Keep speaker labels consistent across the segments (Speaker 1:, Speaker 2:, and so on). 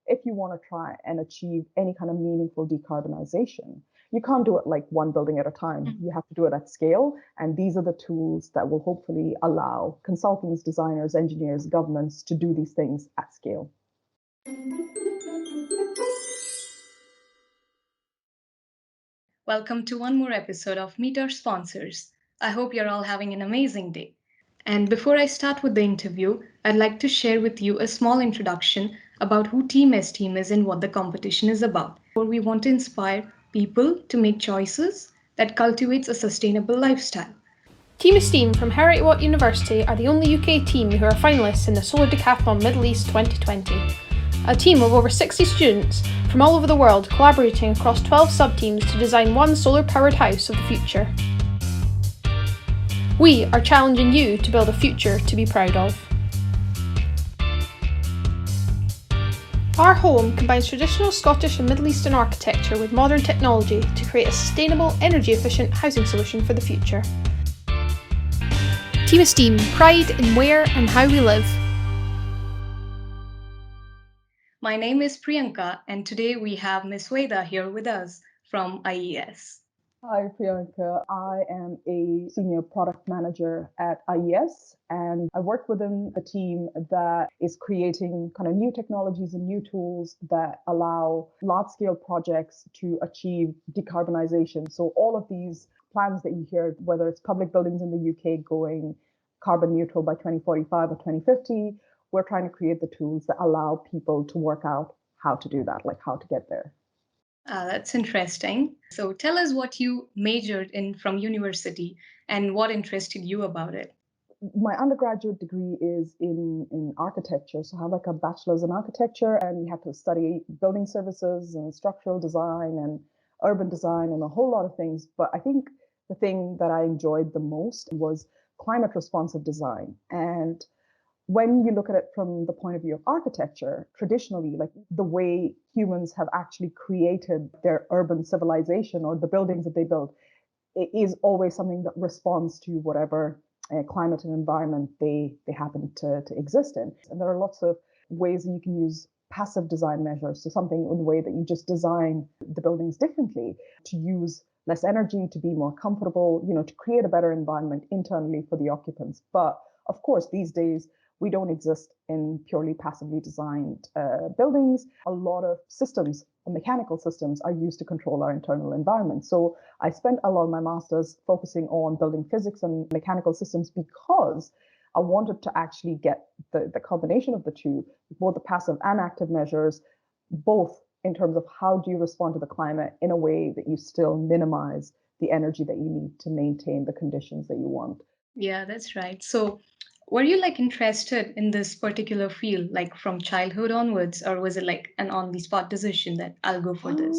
Speaker 1: if you want to try and achieve any kind of meaningful decarbonization, you can't do it like one building at a time. You have to do it at scale. And these are the tools that will hopefully allow consultants, designers, engineers, governments to do these things at scale.
Speaker 2: Welcome to one more episode of Meet Our Sponsors. I hope you're all having an amazing day. And before I start with the interview, I'd like to share with you a small introduction about who Team ESTEEM is and what the competition is about. We want to inspire people to make choices that cultivates a sustainable lifestyle.
Speaker 3: Team ESTEEM from Heriot-Watt University are the only UK team who are finalists in the Solar Decathlon Middle East 2020. A team of over 60 students from all over the world collaborating across 12 sub-teams to design one solar-powered house of the future. We are challenging you to build a future to be proud of. Our home combines traditional Scottish and Middle Eastern architecture with modern technology to create a sustainable, energy-efficient housing solution for the future. Team ESTEEM, pride in where and how we live.
Speaker 2: My name is Priyanka, and today we have Miss Veda here with us from IES.
Speaker 1: Hi, Priyanka. I am a senior product manager at IES, and I work within a team that is creating kind of new technologies and new tools that allow large-scale projects to achieve decarbonization. So all of these plans that you hear, whether it's public buildings in the UK going carbon neutral by 2045 or 2050, we're trying to create the tools that allow people to work out how to do that, like how to get there.
Speaker 2: That's interesting. So tell us what you majored in from university and what interested you about it.
Speaker 1: My undergraduate degree is in architecture. So I have like a bachelor's in architecture, and we have to study building services and structural design and urban design and a whole lot of things. But I think the thing that I enjoyed the most was climate responsive design. And when you look at it from the point of view of architecture, traditionally, like the way humans have actually created their urban civilization or the buildings that they build, it is always something that responds to whatever climate and environment they happen to exist in. And there are lots of ways that you can use passive design measures. So something in the way that you just design the buildings differently to use less energy, to be more comfortable, to create a better environment internally for the occupants. But of course, these days, we don't exist in purely passively designed buildings. A lot of systems, mechanical systems, are used to control our internal environment. So I spent a lot of my master's focusing on building physics and mechanical systems because I wanted to actually get the combination of the two, both the passive and active measures, both in terms of how do you respond to the climate in a way that you still minimize the energy that you need to maintain the conditions that you want.
Speaker 2: Yeah, that's right. So were you interested in this particular field from childhood onwards, or was it an on-the-spot decision that I'll go for this?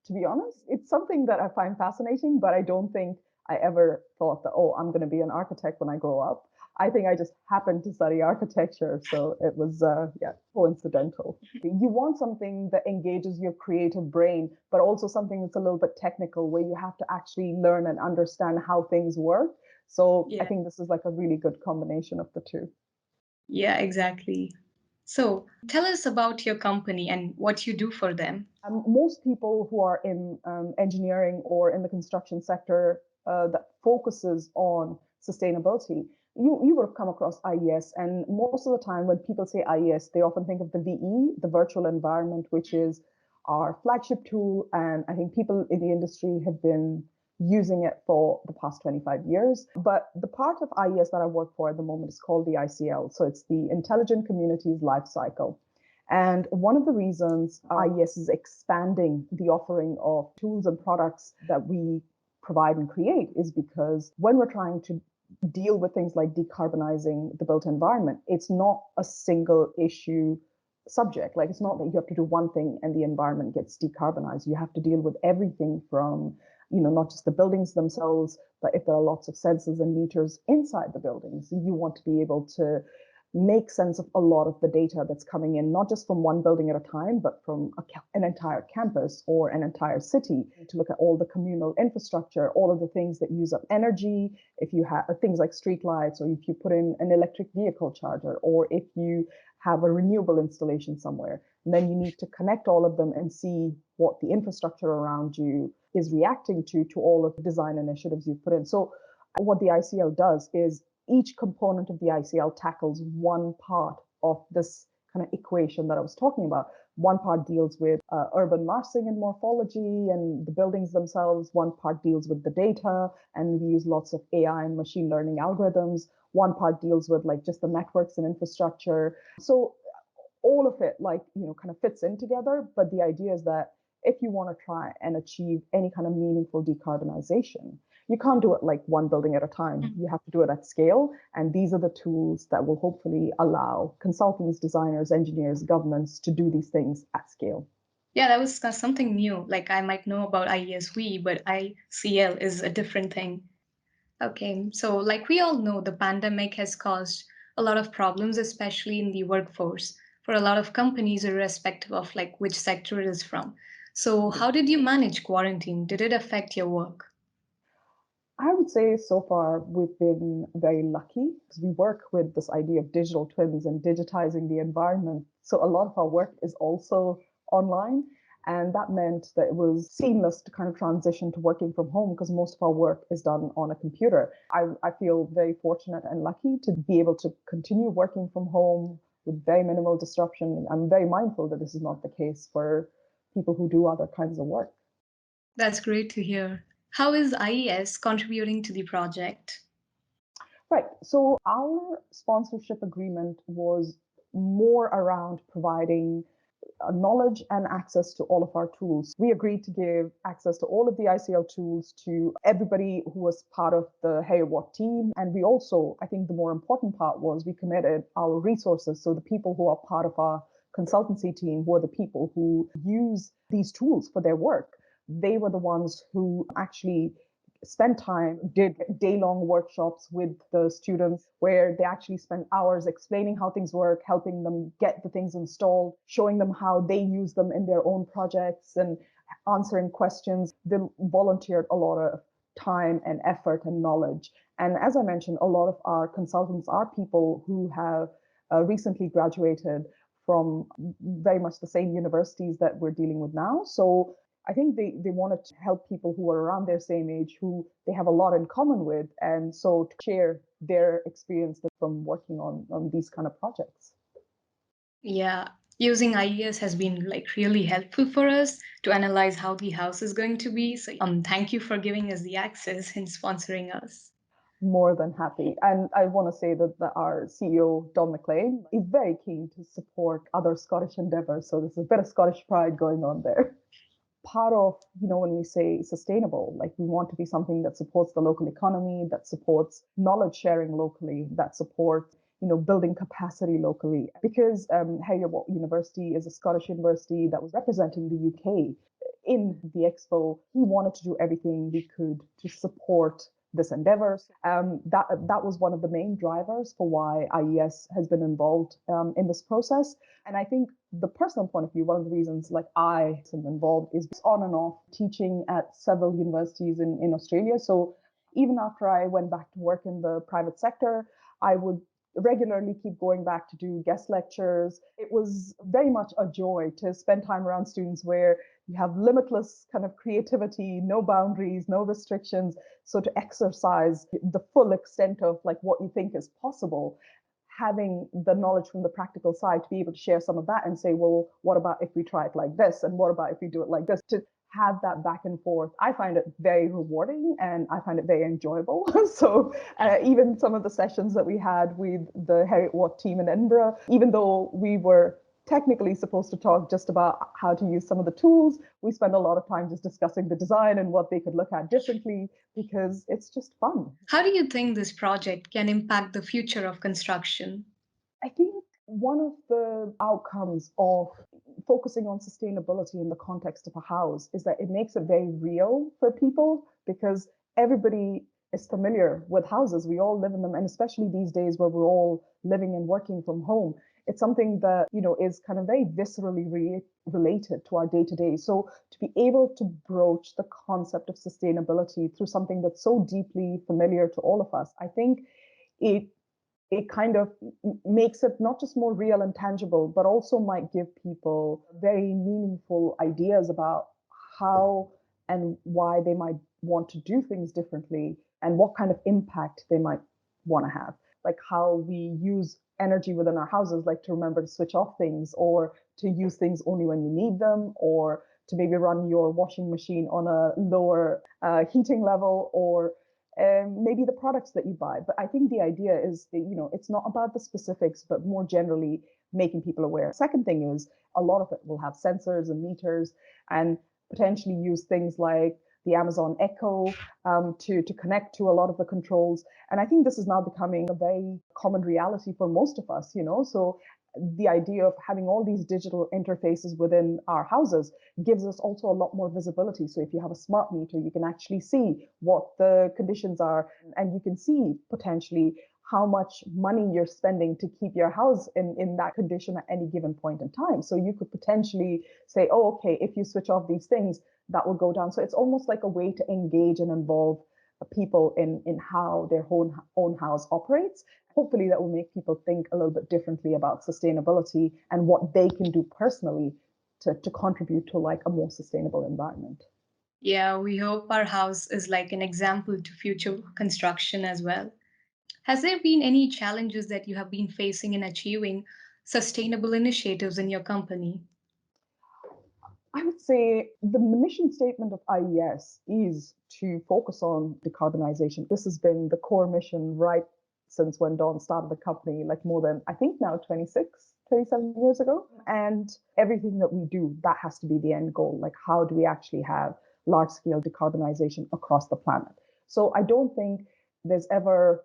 Speaker 1: To be honest, it's something that I find fascinating, but I don't think I ever thought that, oh, I'm going to be an architect when I grow up. I think I just happened to study architecture, so it was, coincidental. You want something that engages your creative brain, but also something that's a little bit technical, where you have to actually learn and understand how things work. So I think this is like a really good combination of the two.
Speaker 2: Yeah, exactly. So tell us about your company and what you do for them.
Speaker 1: Most people who are in engineering or in the construction sector that focuses on sustainability, you would have come across IES. And most of the time when people say IES, they often think of the VE, the virtual environment, which is our flagship tool. And I think people in the industry have been using it for the past 25 years. But the part of IES that I work for at the moment is called the ICL. So it's the Intelligent Communities Life Cycle. And one of the reasons IES is expanding the offering of tools and products that we provide and create is because when we're trying to deal with things like decarbonizing the built environment, it's not a single issue subject. Like, it's not that you have to do one thing and the environment gets decarbonized. You have to deal with everything from, not just the buildings themselves, but if there are lots of sensors and meters inside the buildings, you want to be able to make sense of a lot of the data that's coming in, not just from one building at a time, but from an entire campus or an entire city, to look at all the communal infrastructure, all of the things that use up energy. If you have things like streetlights, or if you put in an electric vehicle charger, or if you have a renewable installation somewhere. And then you need to connect all of them and see what the infrastructure around you is reacting to all of the design initiatives you've put in. So what the ICL does is each component of the ICL tackles one part of this kind of equation that I was talking about. One part deals with urban massing and morphology and the buildings themselves. One part deals with the data, and we use lots of AI and machine learning algorithms. One part deals with like just the networks and infrastructure. So all of it kind of fits in together. But the idea is that if you want to try and achieve any kind of meaningful decarbonization, you can't do it like one building at a time. You have to do it at scale. And these are the tools that will hopefully allow consultants, designers, engineers, governments to do these things at scale.
Speaker 2: Yeah, that was something new. Like I might know about IESV, but ICL is a different thing. Okay, so like we all know, the pandemic has caused a lot of problems, especially in the workforce, for a lot of companies, irrespective of like which sector it is from. So how did you manage quarantine? Did it affect your work?
Speaker 1: I would say so far we've been very lucky because we work with this idea of digital twins and digitizing the environment. So a lot of our work is also online. And that meant that it was seamless to kind of transition to working from home because most of our work is done on a computer. I feel very fortunate and lucky to be able to continue working from home with very minimal disruption. I'm very mindful that this is not the case for people who do other kinds of work.
Speaker 2: That's great to hear. How is IES contributing to the project?
Speaker 1: Right. So our sponsorship agreement was more around providing knowledge and access to all of our tools. We agreed to give access to all of the ICL tools to everybody who was part of the Heriot-Watt team. And we also, I think the more important part was we committed our resources. So the people who are part of our consultancy team, who are the people who use these tools for their work, they were the ones who actually spent time, did day-long workshops with the students where they actually spent hours explaining how things work, helping them get the things installed, showing them how they use them in their own projects and answering questions. They volunteered a lot of time and effort and knowledge. And as I mentioned, a lot of our consultants are people who have recently graduated from very much the same universities that we're dealing with now. So I think they wanted to help people who are around their same age, who they have a lot in common with, and so to share their experience from working on these kind of projects.
Speaker 2: Yeah, using IES has been like really helpful for us to analyze how the house is going to be. So thank you for giving us the access and sponsoring us.
Speaker 1: More than happy. And I want to say that our CEO, Don McLean, is very keen to support other Scottish endeavours. So there's a bit of Scottish pride going on there. Part of, when we say sustainable, like we want to be something that supports the local economy, that supports knowledge sharing locally, that supports, building capacity locally. Because Heriot-Watt University is a Scottish university that was representing the UK in the expo, he wanted to do everything we could to support this endeavor. That was one of the main drivers for why IES has been involved in this process. And I think the personal point of view, one of the reasons like I am involved is on and off teaching at several universities in Australia. So even after I went back to work in the private sector, I would regularly keep going back to do guest lectures. It was very much a joy to spend time around students where you have limitless kind of creativity, no boundaries, no restrictions. So to exercise the full extent of like what you think is possible, having the knowledge from the practical side to be able to share some of that and say, well, what about if we try it like this? And what about if we do it like this? To have that back and forth, I find it very rewarding and I find it very enjoyable. So even some of the sessions that we had with the Heriot-Watt team in Edinburgh, even though we were technically supposed to talk just about how to use some of the tools, we spend a lot of time just discussing the design and what they could look at differently because it's just fun.
Speaker 2: How do you think this project can impact the future of construction?
Speaker 1: I think one of the outcomes of focusing on sustainability in the context of a house is that it makes it very real for people because everybody is familiar with houses. We all live in them. And especially these days where we're all living and working from home, it's something that, is kind of very viscerally related to our day to day. So to be able to broach the concept of sustainability through something that's so deeply familiar to all of us, I think it it kind of makes it not just more real and tangible, but also might give people very meaningful ideas about how and why they might want to do things differently and what kind of impact they might want to have. Like how we use energy within our houses, like to remember to switch off things or to use things only when you need them, or to maybe run your washing machine on a lower heating level, or maybe the products that you buy. But I think the idea is that, it's not about the specifics, but more generally making people aware. Second thing is a lot of it will have sensors and meters and potentially use things like the Amazon Echo to connect to a lot of the controls. And I think this is now becoming a very common reality for most of us, So the idea of having all these digital interfaces within our houses gives us also a lot more visibility. So if you have a smart meter, you can actually see what the conditions are, and you can see potentially how much money you're spending to keep your house in that condition at any given point in time. So you could potentially say, oh, okay, if you switch off these things, that will go down. So it's almost like a way to engage and involve people in how their own house operates. Hopefully that will make people think a little bit differently about sustainability and what they can do personally to contribute to like a more sustainable environment.
Speaker 2: Yeah, we hope our house is like an example to future construction as well. Has there been any challenges that you have been facing in achieving sustainable initiatives in your company?
Speaker 1: I would say the mission statement of IES is to focus on decarbonization. This has been the core mission right since when Dawn started the company, like more than, I think now 27 years ago. And everything that we do, that has to be the end goal. Like, how do we actually have large scale decarbonization across the planet? So I don't think there's ever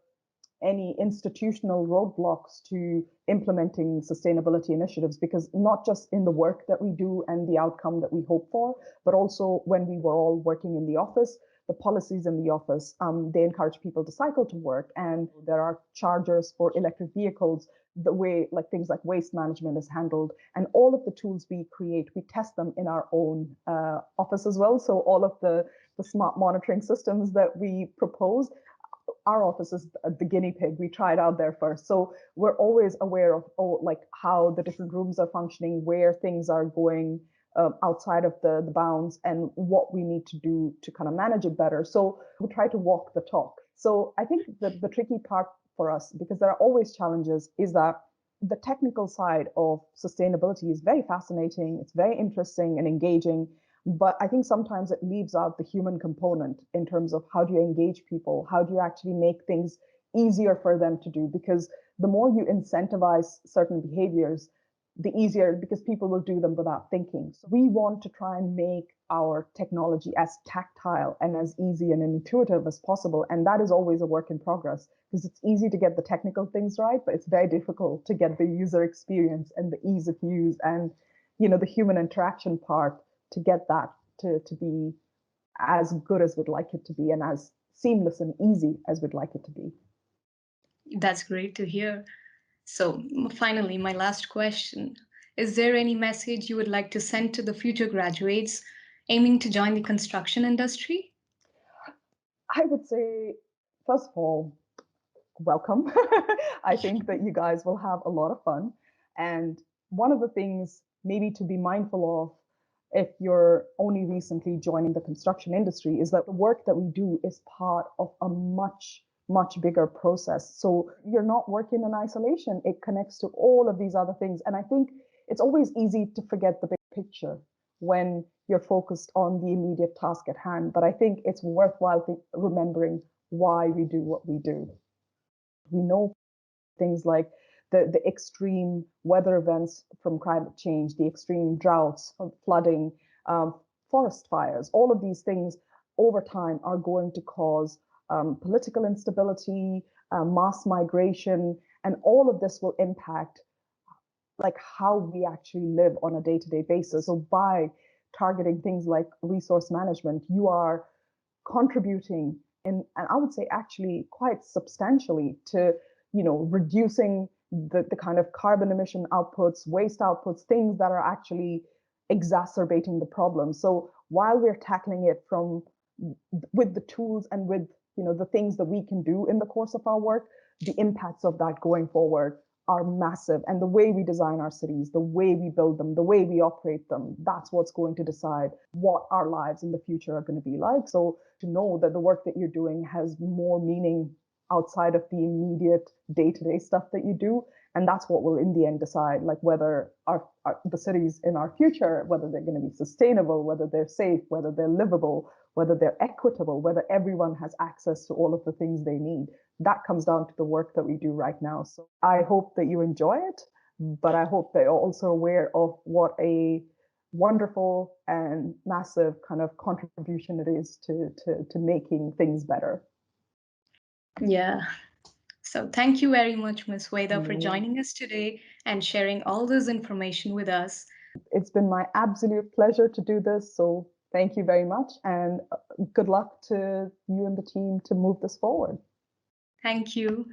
Speaker 1: any institutional roadblocks to implementing sustainability initiatives, because not just in the work that we do and the outcome that we hope for, but also when we were all working in the office, the policies in the office, they encourage people to cycle to work, and there are chargers for electric vehicles, the way like things like waste management is handled, and all of the tools we create, we test them in our own office as well. So all of the smart monitoring systems that we propose, our office is the guinea pig. We try it out there first. So we're always aware of like how the different rooms are functioning, where things are going outside of the bounds, and what we need to do to kind of manage it better. So we try to walk the talk. So I think that the tricky part for us, because there are always challenges, is that the technical side of sustainability is very fascinating. It's very interesting and engaging. But I think sometimes it leaves out the human component in terms of how do you engage people? How do you actually make things easier for them to do? Because the more you incentivize certain behaviors, the easier, because people will do them without thinking. So we want to try and make our technology as tactile and as easy and intuitive as possible. And that is always a work in progress, because it's easy to get the technical things right, but it's very difficult to get the user experience and the ease of use and, the human interaction part, to get that to be as good as we'd like it to be and as seamless and easy as we'd like it to be.
Speaker 2: That's great to hear. So, finally, my last question. Is there any message you would like to send to the future graduates aiming to join the construction industry?
Speaker 1: I would say, first of all, welcome. I think that you guys will have a lot of fun. And one of the things maybe to be mindful of if you're only recently joining the construction industry is that the work that we do is part of a much bigger process. So you're not working in isolation. It connects to all of these other things. And I think it's always easy to forget the big picture when you're focused on the immediate task at hand. But I think it's worthwhile remembering why we do what we do. We know things like the extreme weather events from climate change, the extreme droughts, flooding, forest fires, all of these things over time are going to cause political instability, mass migration, and all of this will impact like how we actually live on a day-to-day basis. So by targeting things like resource management, you are contributing and I would say actually quite substantially to, reducing the kind of carbon emission outputs, waste outputs, things that are actually exacerbating the problem. So while we're tackling it with the tools and with, the things that we can do in the course of our work, the impacts of that going forward are massive. And the way we design our cities, the way we build them, the way we operate them, that's what's going to decide what our lives in the future are going to be like. So to know that the work that you're doing has more meaning outside of the immediate day-to-day stuff that you do. And that's what will in the end decide like whether the cities in our future, whether they're going to be sustainable, whether they're safe, whether they're livable, whether they're equitable, whether everyone has access to all of the things they need. That comes down to the work that we do right now. So I hope that you enjoy it, but I hope that you're also aware of what a wonderful and massive kind of contribution it is to making things better.
Speaker 2: Yeah. So thank you very much, Ms. Veda, for joining us today and sharing all this information with us.
Speaker 1: It's been my absolute pleasure to do this. So thank you very much, and good luck to you and the team to move this forward.
Speaker 2: Thank you.